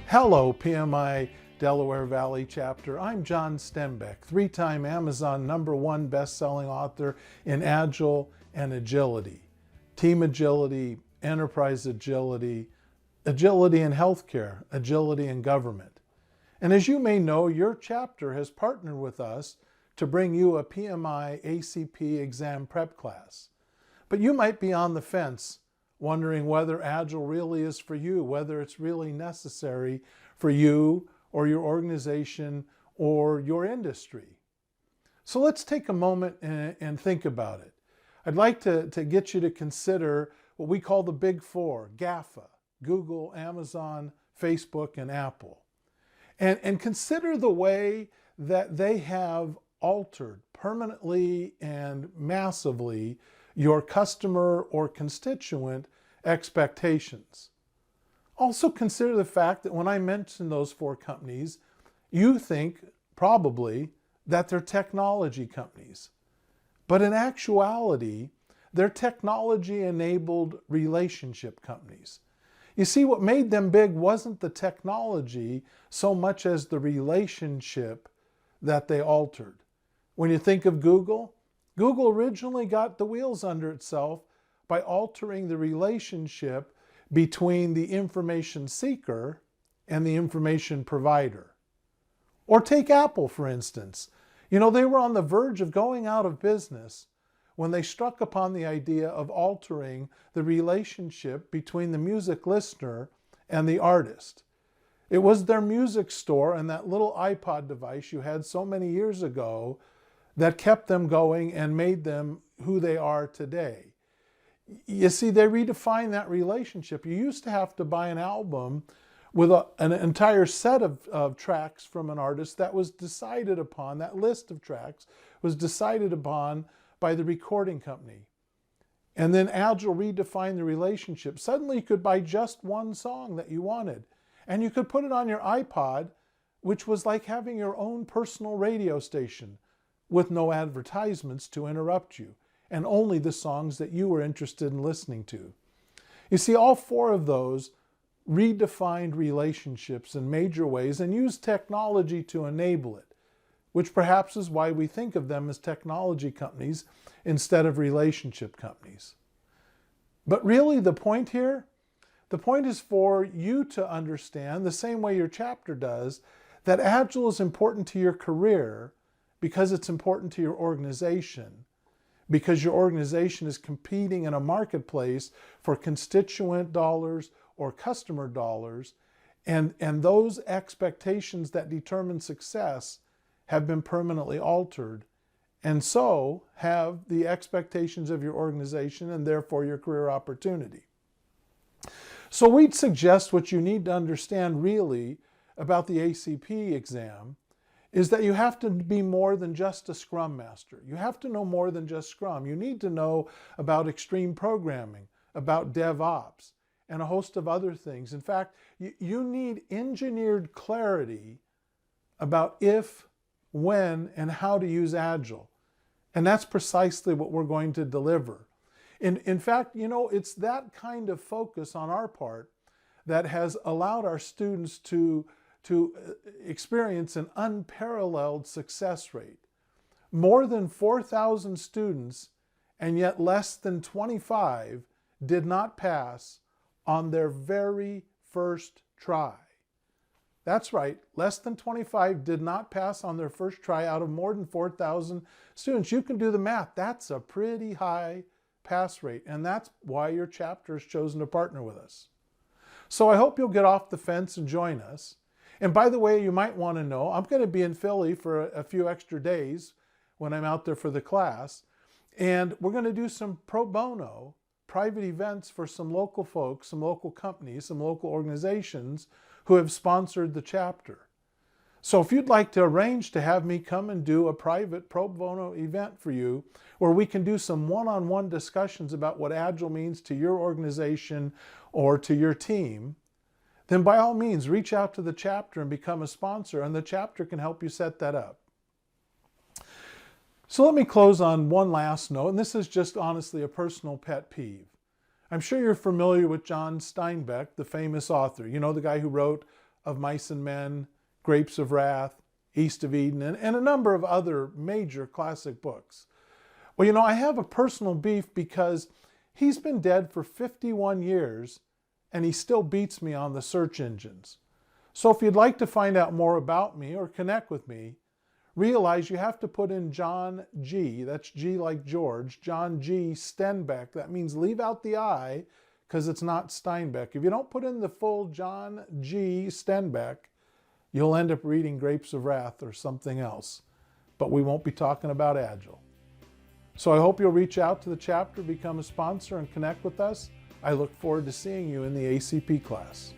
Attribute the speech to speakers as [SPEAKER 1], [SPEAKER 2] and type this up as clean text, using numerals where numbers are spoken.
[SPEAKER 1] Hello, PMI Delaware Valley chapter. I'm John Stenbeck, three-time Amazon #1 best-selling author in Agile and Agility, Team Agility, Enterprise Agility, Agility in Healthcare, Agility in Government. And as you may know, your chapter has partnered with us to bring you a PMI-ACP exam prep class. But you might be on the fence, wondering whether Agile really is for you, whether it's really necessary for you or your organization or your industry. So let's take a moment and think about it. I'd like to get you to consider what we call the Big Four, GAFA, Google, Amazon, Facebook, and Apple. And consider the way that they have altered permanently and massively your customer or constituent expectations. Also consider the fact that when I mention those four companies, you think probably that they're technology companies. But in actuality, they're technology-enabled relationship companies. You see, what made them big wasn't the technology so much as the relationship that they altered. When you think of Google, Google originally got the wheels under itself by altering the relationship between the information seeker and the information provider. Or take Apple, for instance. You know, they were on the verge of going out of business when they struck upon the idea of altering the relationship between the music listener and the artist. It was their music store and that little iPod device you had so many years ago that kept them going and made them who they are today. You see, they redefined that relationship. You used to have to buy an album with an entire set of tracks from an artist that was decided upon, that list of tracks was decided upon by the recording company. And then Agile redefined the relationship. Suddenly you could buy just one song that you wanted, and you could put it on your iPod, which was like having your own personal radio station, with no advertisements to interrupt you, and only the songs that you were interested in listening to. You see, all four of those redefined relationships in major ways and used technology to enable it, which perhaps is why we think of them as technology companies instead of relationship companies. But really the point here, the point is for you to understand, the same way your chapter does, that Agile is important to your career because it's important to your organization, because your organization is competing in a marketplace for constituent dollars or customer dollars, and those expectations that determine success have been permanently altered, and so have the expectations of your organization and therefore your career opportunity. So we'd suggest what you need to understand really about the ACP exam is that you have to be more than just a Scrum Master. You have to know more than just Scrum. You need to know about extreme programming, about DevOps, and a host of other things. In fact, you need engineered clarity about if, when, and how to use Agile. And that's precisely what we're going to deliver. In fact, you know, it's that kind of focus on our part that has allowed our students to experience an unparalleled success rate. More than 4,000 students, and yet less than 25 did not pass on their very first try. That's right, less than 25 did not pass on their first try out of more than 4,000 students. You can do the math. That's a pretty high pass rate, and that's why your chapter has chosen to partner with us. So I hope you'll get off the fence and join us. And by the way, you might want to know, I'm going to be in Philly for a few extra days when I'm out there for the class. And we're going to do some pro bono private events for some local folks, some local companies, some local organizations who have sponsored the chapter. So if you'd like to arrange to have me come and do a private pro bono event for you, where we can do some one-on-one discussions about what Agile means to your organization or to your team, then by all means, reach out to the chapter and become a sponsor, and the chapter can help you set that up. So let me close on one last note, and this is just honestly a personal pet peeve. I'm sure you're familiar with John Stenbeck, the famous author. You know, the guy who wrote of Mice and Men, Grapes of Wrath, East of Eden, and a number of other major classic books. Well, you know, I have a personal beef because he's been dead for 51 years and he still beats me on the search engines. So if you'd like to find out more about me or connect with me, realize you have to put in John G., that's G like George, John G. Stenbeck. That means leave out the I because it's not Steinbeck. If you don't put in the full John G. Stenbeck, you'll end up reading Grapes of Wrath or something else. But we won't be talking about Agile. So I hope you'll reach out to the chapter, become a sponsor, and connect with us. I look forward to seeing you in the ACP class.